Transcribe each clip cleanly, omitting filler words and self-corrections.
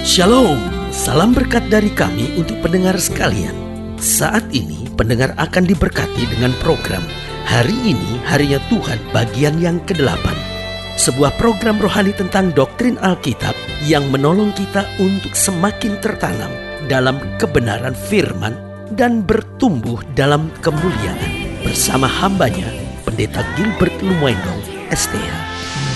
Shalom, salam berkat dari kami untuk pendengar sekalian. Saat ini pendengar akan diberkati dengan program Hari Ini Harinya Tuhan bagian yang ke-8. Sebuah program rohani tentang doktrin Alkitab yang menolong kita untuk semakin tertanam dalam kebenaran firman dan bertumbuh dalam kemuliaan. Bersama hambanya, Pendeta Gilbert Lumwendong, STH.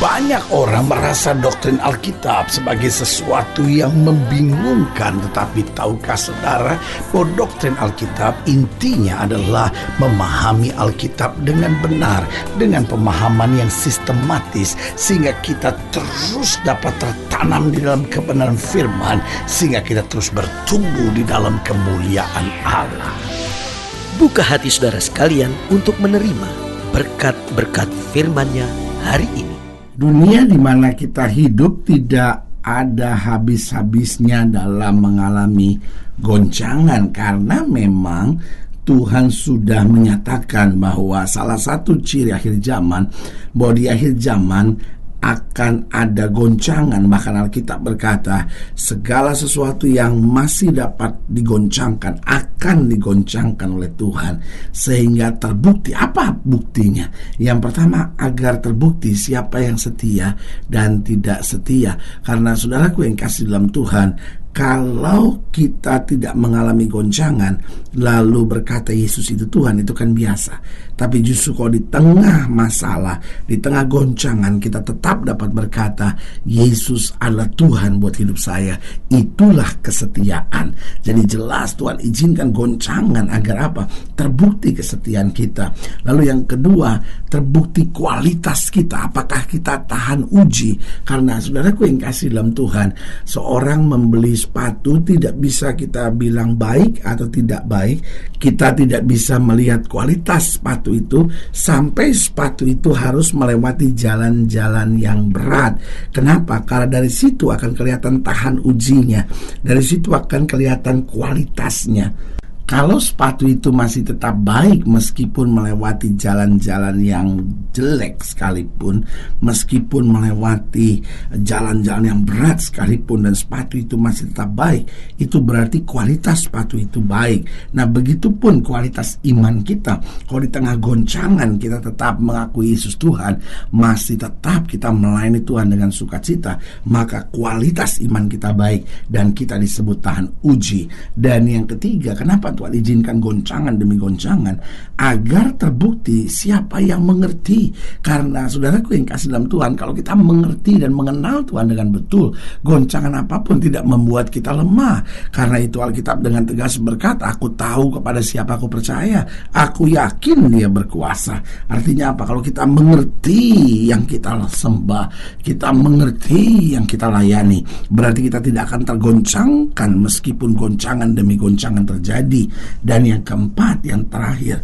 Banyak orang merasa doktrin Alkitab sebagai sesuatu yang membingungkan. Tetapi tahukah saudara bahwa doktrin Alkitab intinya adalah memahami Alkitab dengan benar, dengan pemahaman yang sistematis, sehingga kita terus dapat tertanam di dalam kebenaran firman, sehingga kita terus bertumbuh di dalam kemuliaan Allah. Buka hati saudara sekalian untuk menerima berkat-berkat firman-Nya hari ini. Dunia di mana kita hidup tidak ada habis-habisnya dalam mengalami goncangan, karena memang Tuhan sudah menyatakan bahwa salah satu ciri akhir zaman, bahwa di akhir zaman akan ada goncangan. Bahkan Alkitab berkata segala sesuatu yang masih dapat digoncangkan akan digoncangkan oleh Tuhan, sehingga terbukti. Apa buktinya? Yang pertama, agar terbukti siapa yang setia dan tidak setia. Karena saudaraku yang kasih dalam Tuhan, kalau kita tidak mengalami goncangan lalu berkata Yesus itu Tuhan, itu kan biasa. Tapi justru kalau di tengah masalah, di tengah goncangan, kita tetap dapat berkata Yesus adalah Tuhan buat hidup saya, itulah kesetiaan. Jadi jelas Tuhan izinkan goncangan agar apa? Terbukti kesetiaan kita. Lalu yang kedua, terbukti kualitas kita, apakah kita tahan uji. Karena saudaraku yang kasih dalam Tuhan, seorang membeli sepatu tidak bisa kita bilang baik atau tidak baik. Kita tidak bisa melihat kualitas sepatu itu sampai sepatu itu harus melewati jalan-jalan yang berat. Kenapa? Karena dari situ akan kelihatan tahan ujinya, dari situ akan kelihatan kualitasnya. Kalau sepatu itu masih tetap baik meskipun melewati jalan-jalan yang jelek sekalipun, meskipun melewati jalan-jalan yang berat sekalipun, dan sepatu itu masih tetap baik, itu berarti kualitas sepatu itu baik. Nah, begitupun kualitas iman kita. Kalau di tengah goncangan kita tetap mengakui Yesus Tuhan, masih tetap kita melayani Tuhan dengan sukacita, maka kualitas iman kita baik dan kita disebut tahan uji. Dan yang ketiga, kenapa Tuhan izinkan goncangan demi goncangan? Agar terbukti siapa yang mengerti. Karena saudaraku yang kasih dalam Tuhan, kalau kita mengerti dan mengenal Tuhan dengan betul, goncangan apapun tidak membuat kita lemah. Karena itu Alkitab dengan tegas berkata, aku tahu kepada siapa aku percaya, aku yakin dia berkuasa. Artinya apa? Kalau kita mengerti yang kita sembah, kita mengerti yang kita layani, berarti kita tidak akan tergoncangkan meskipun goncangan demi goncangan terjadi. Dan yang keempat, yang terakhir,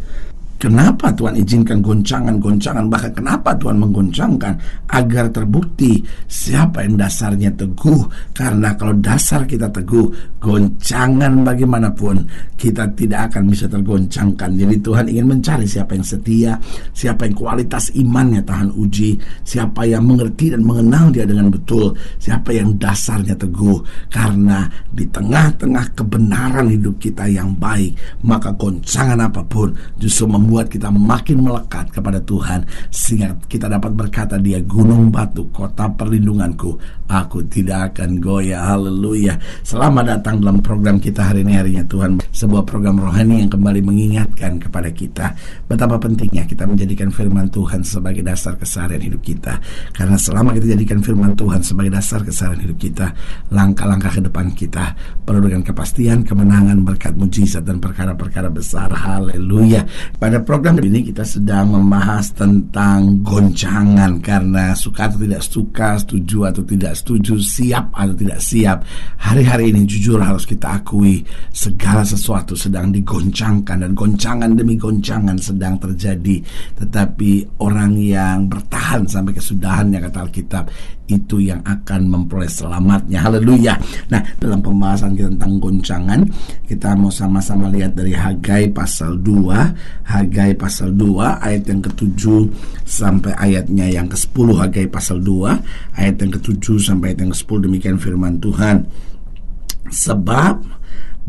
kenapa Tuhan izinkan goncangan-goncangan? Bahkan kenapa Tuhan menggoncangkan? Agar terbukti siapa yang dasarnya teguh. Karena kalau dasar kita teguh, goncangan bagaimanapun kita tidak akan bisa tergoncangkan. Jadi Tuhan ingin mencari siapa yang setia, siapa yang kualitas imannya tahan uji, siapa yang mengerti dan mengenal dia dengan betul, siapa yang dasarnya teguh. Karena di tengah-tengah kebenaran hidup kita yang baik, maka goncangan apapun justru membuat kita makin melekat kepada Tuhan, sehingga kita dapat berkata, dia gunung batu, kota perlindunganku, aku tidak akan goyah. Haleluya. Selamat datang dalam program kita hari ini, Harinya Tuhan, sebuah program rohani yang kembali mengingatkan kepada kita betapa pentingnya kita menjadikan firman Tuhan sebagai dasar keseharian hidup kita. Karena selama kita jadikan firman Tuhan sebagai dasar keseharian hidup kita, langkah-langkah ke depan kita penuh dengan kepastian, kemenangan, berkat, mujizat, dan perkara-perkara besar. Haleluya. Pada program ini kita sedang membahas tentang goncangan. Karena suka atau tidak suka, setuju atau tidak setuju, siap atau tidak siap, hari-hari ini jujur harus kita akui segala sesuatu sedang digoncangkan, dan goncangan demi goncangan sedang terjadi. Tetapi orang yang bertahan sampai kesudahannya, kata Alkitab, itu yang akan memperoleh selamatnya. Haleluya. Nah, dalam pembahasan kita tentang goncangan, kita mau sama-sama lihat dari Hagai pasal 2. Hagai pasal 2 ayat yang ke-7 sampai ayatnya yang ke-10. Hagai pasal 2 ayat yang ke-7 sampai ayat yang ke-10. Demikian firman Tuhan. Sebab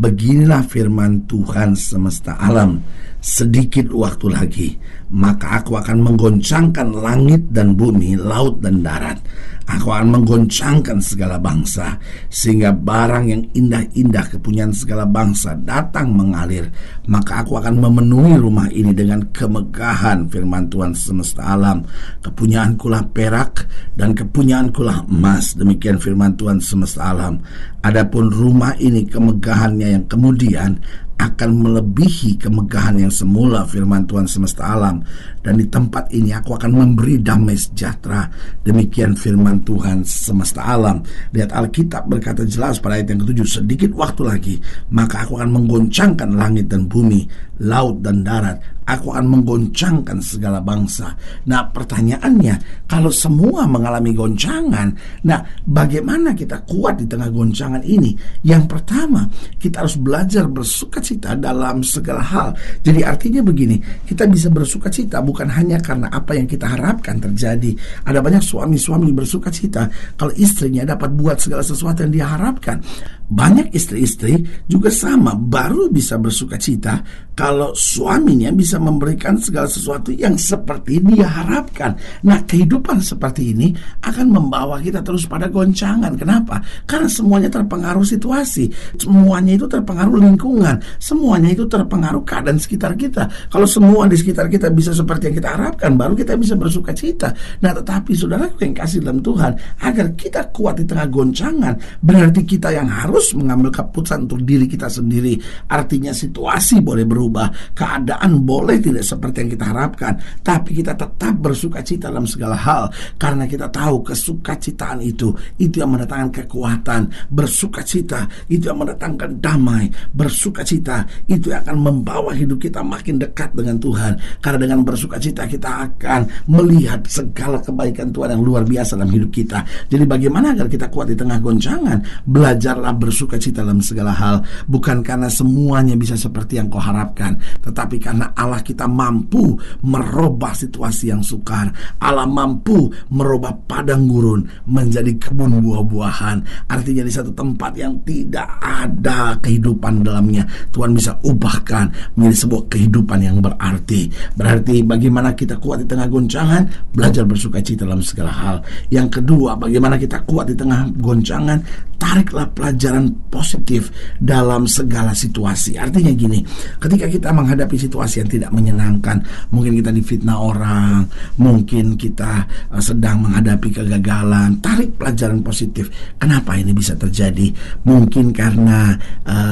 beginilah firman Tuhan semesta alam, sedikit waktu lagi maka aku akan menggoncangkan langit dan bumi, laut dan darat. Aku akan menggoncangkan segala bangsa, sehingga barang yang indah-indah kepunyaan segala bangsa datang mengalir. Maka aku akan memenuhi rumah ini dengan kemegahan, firman Tuhan semesta alam. Kepunyaankulah perak dan kepunyaankulah emas. Demikian firman Tuhan semesta alam. Adapun rumah ini kemegahannya yang kemudian akan melebihi kemegahan yang semula, firman Tuhan semesta alam. Dan di tempat ini aku akan memberi damai sejahtera. Demikian firman Tuhan semesta alam. Lihat, Alkitab berkata jelas pada ayat yang ke-7, sedikit waktu lagi maka aku akan menggoncangkan langit dan bumi, laut dan darat. Aku akan menggoncangkan segala bangsa. Nah, pertanyaannya, kalau semua mengalami goncangan, nah bagaimana kita kuat di tengah goncangan ini? Yang pertama, kita harus belajar bersukacita dalam segala hal. Jadi artinya begini, kita bisa bersukacita bukan hanya karena apa yang kita harapkan terjadi. Ada banyak suami-suami bersukacita kalau istrinya dapat buat segala sesuatu yang dia harapkan. Banyak istri-istri juga sama, baru bisa bersukacita kalau suaminya bisa memberikan segala sesuatu yang seperti dia harapkan. Nah, kehidupan seperti ini akan membawa kita terus pada goncangan. Kenapa? Karena semuanya terpengaruh situasi, semuanya itu terpengaruh lingkungan, semuanya itu terpengaruh keadaan sekitar kita. Kalau semua di sekitar kita bisa seperti yang kita harapkan, baru kita bisa bersukacita. Nah, tetapi saudaraku yang kasih dalam Tuhan, agar kita kuat di tengah goncangan, berarti kita yang harus mengambil keputusan untuk diri kita sendiri. Artinya situasi boleh berubah, keadaan boleh tidak seperti yang kita harapkan, tapi kita tetap bersukacita dalam segala hal, karena kita tahu kesukacitaan itu yang mendatangkan kekuatan. Bersukacita itu yang mendatangkan damai. Bersukacita itu yang akan membawa hidup kita makin dekat dengan Tuhan, karena dengan bersukacita kita akan melihat segala kebaikan Tuhan yang luar biasa dalam hidup kita. Jadi bagaimana agar kita kuat di tengah goncangan? Belajarlah bersukacita dalam segala hal, bukan karena semuanya bisa seperti yang kau harapkan, tetapi karena Allah kita mampu merubah situasi yang sukar. Allah mampu merubah padang gurun menjadi kebun buah-buahan. Artinya di satu tempat yang tidak ada kehidupan dalamnya, Tuhan bisa ubahkan menjadi sebuah kehidupan yang berarti. Berarti bagaimana kita kuat di tengah goncangan? Belajar bersukacita dalam segala hal. Yang kedua, bagaimana kita kuat di tengah goncangan? Tariklah pelajaran positif dalam segala situasi. Artinya gini, ketika kita menghadapi situasi yang tidak menyenangkan, mungkin kita difitnah orang, mungkin kita sedang menghadapi kegagalan, tarik pelajaran positif. Kenapa ini bisa terjadi? Mungkin karena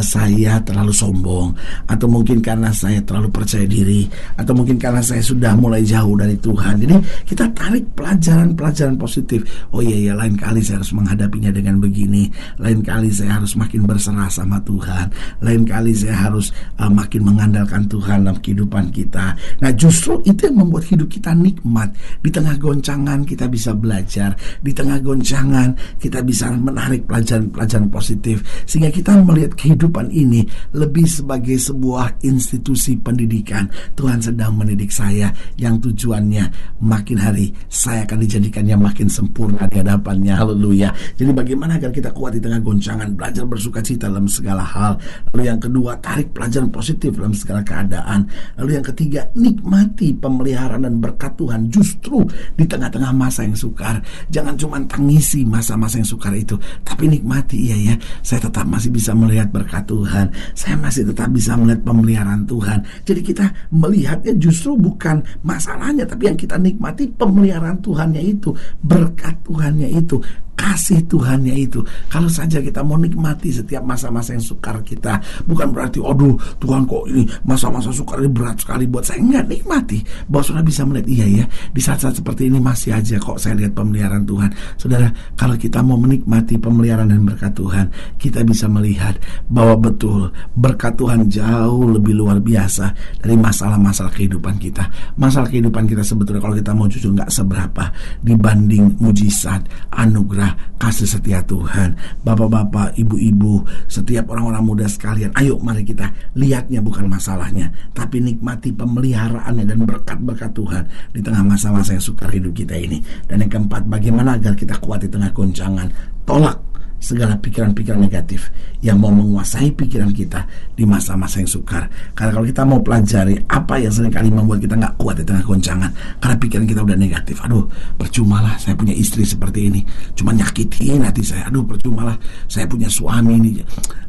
saya terlalu sombong, atau mungkin karena saya terlalu percaya diri, atau mungkin karena saya sudah mulai jauh dari Tuhan. Jadi kita tarik pelajaran-pelajaran positif. Oh iya, lain kali saya harus menghadapinya dengan begini. Lain kali saya harus makin berserah sama Tuhan. Lain kali saya harus makin mengandalkan Tuhan dalam kehidupan kita. Nah, justru itu yang membuat hidup kita nikmat. Di tengah goncangan kita bisa belajar. Di tengah goncangan kita bisa menarik pelajaran-pelajaran positif, sehingga kita melihat kehidupan ini lebih sebagai sebuah institusi pendidikan. Tuhan sedang mendidik saya, yang tujuannya makin hari saya akan dijadikannya makin sempurna di hadapannya. Haleluya. Jadi bagaimana agar kita kuat di tengah goncangan? Belajar bersukacita dalam segala hal. Lalu yang kedua, tarik pelajaran positif dalam segala keadaan. Lalu yang ketiga, nikmati pemeliharaan dan berkat Tuhan justru di tengah-tengah masa yang sukar. Jangan cuma tangisi masa-masa yang sukar itu, tapi nikmati. Iya ya, saya tetap masih bisa melihat berkat Tuhan, saya masih tetap bisa melihat pemeliharaan Tuhan. Jadi kita melihatnya justru bukan masalahnya, tapi yang kita nikmati pemeliharaan Tuhannya itu, berkat Tuhannya itu, kasih Tuhannya itu. Kalau saja kita mau nikmati setiap masa-masa yang sukar kita, bukan berarti aduh Tuhan kok ini masa-masa sukar ini berat sekali buat saya. Enggak, nikmati bahwa saudara bisa melihat, iya ya, di saat-saat seperti ini masih aja kok saya lihat pemeliharaan Tuhan. Saudara, kalau kita mau menikmati pemeliharaan dan berkat Tuhan, kita bisa melihat bahwa betul berkat Tuhan jauh lebih luar biasa dari masalah-masalah kehidupan kita. Masalah kehidupan kita sebetulnya kalau kita mau jujur nggak seberapa dibanding mujizat, anugerah, inilah kasih setia Tuhan. Bapak-bapak, ibu-ibu, setiap orang-orang muda sekalian, ayo mari kita lihatnya bukan masalahnya, tapi nikmati pemeliharaannya dan berkat-berkat Tuhan di tengah masa-masa yang sukar hidup kita ini. Dan yang keempat, bagaimana agar kita kuat di tengah goncangan? Tolak segala pikiran-pikiran negatif yang mau menguasai pikiran kita di masa-masa yang sukar. Karena kalau kita mau pelajari apa yang seringkali membuat kita gak kuat di tengah goncangan, karena pikiran kita udah negatif. Aduh, percumalah saya punya istri seperti ini, cuma nyakitin hati saya. Aduh, percumalah saya punya suami ini,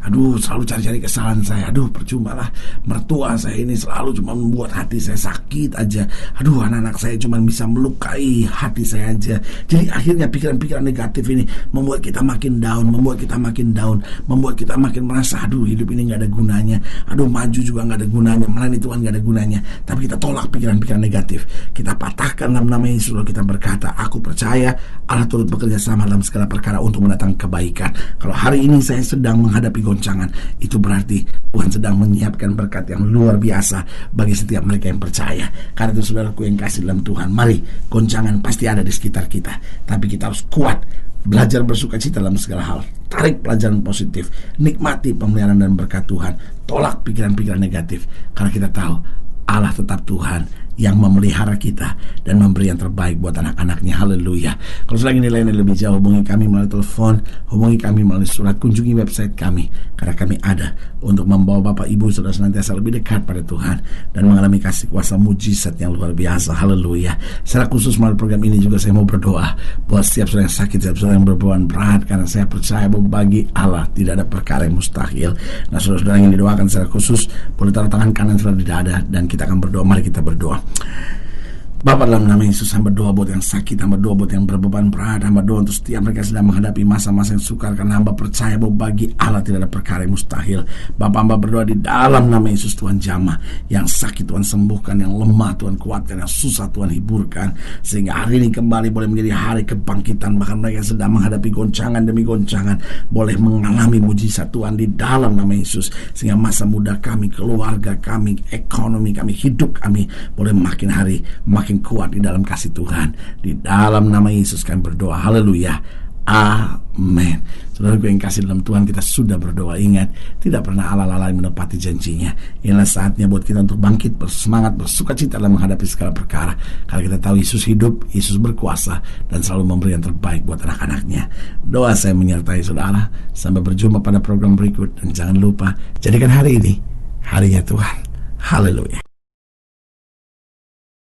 aduh selalu cari-cari kesalahan saya. Aduh, percumalah mertua saya ini selalu cuma membuat hati saya sakit aja. Aduh, anak-anak saya cuma bisa melukai hati saya aja. Jadi akhirnya pikiran-pikiran negatif ini membuat kita makin down, membuat kita makin merasa aduh hidup ini gak ada gunanya, aduh maju juga gak ada gunanya, melayani Tuhan gak ada gunanya. Tapi kita tolak pikiran-pikiran negatif, kita patahkan dalam nama Yesus, lalu kita berkata, aku percaya Allah turut bekerja sama dalam segala perkara untuk mendatangkan kebaikan. Kalau hari ini saya sedang menghadapi goncangan, itu berarti Tuhan sedang menyiapkan berkat yang luar biasa bagi setiap mereka yang percaya. Karena itu saudaraku yang kasih dalam Tuhan, mari, goncangan pasti ada di sekitar kita, tapi kita harus kuat, belajar bersuka cita dalam segala hal, tarik pelajaran positif, nikmati pemeliharaan dan berkat Tuhan, tolak pikiran-pikiran negatif, karena kita tahu Allah tetap Tuhan yang memelihara kita dan memberi yang terbaik buat anak-anaknya. Haleluya. Kalau sudah ingin nilai lebih jauh, hubungi kami melalui telepon, hubungi kami melalui surat, kunjungi website kami, karena kami ada untuk membawa Bapak Ibu Saudara senantiasa lebih dekat pada Tuhan dan mengalami kasih kuasa mujizat yang luar biasa. Haleluya. Secara khusus melalui program ini juga saya mau berdoa buat setiap saudara yang sakit, setiap saudara yang berbeban berat, karena saya percaya bahwa bagi Allah tidak ada perkara yang mustahil. Nah, saudara-saudara yang didoakan secara khusus boleh taruh tangan kanan saudara di dada dan kita akan berdoa. Mari kita berdoa. Bapa, dalam nama Yesus, hamba doa buat yang sakit, hamba doa buat yang berbeban berat, hamba doa untuk setiap mereka sedang menghadapi masa-masa yang sukar, karena hamba percaya bahwa bagi Allah tidak ada perkara yang mustahil. Bapa, hamba berdoa di dalam nama Yesus, Tuhan jamah yang sakit, Tuhan sembuhkan, yang lemah Tuhan kuatkan, yang susah Tuhan hiburkan, sehingga hari ini kembali boleh menjadi hari kebangkitan. Bahkan mereka yang sedang menghadapi goncangan demi goncangan boleh mengalami mujizat Tuhan di dalam nama Yesus, sehingga masa muda kami, keluarga kami, ekonomi kami, hidup kami boleh makin hari makin kuat di dalam kasih Tuhan. Di dalam nama Yesus kami berdoa. Haleluya. Amin. Saudara gue yang kasih dalam Tuhan, kita sudah berdoa. Ingat, tidak pernah Allah lalai menepati janjinya. Inilah saatnya buat kita untuk bangkit, bersemangat, bersuka cita dalam menghadapi segala perkara. Karena kita tahu Yesus hidup, Yesus berkuasa, dan selalu memberi yang terbaik buat anak-anaknya. Doa saya menyertai saudara. Sampai berjumpa pada program berikut. Dan jangan lupa, jadikan hari ini harinya Tuhan. Haleluya.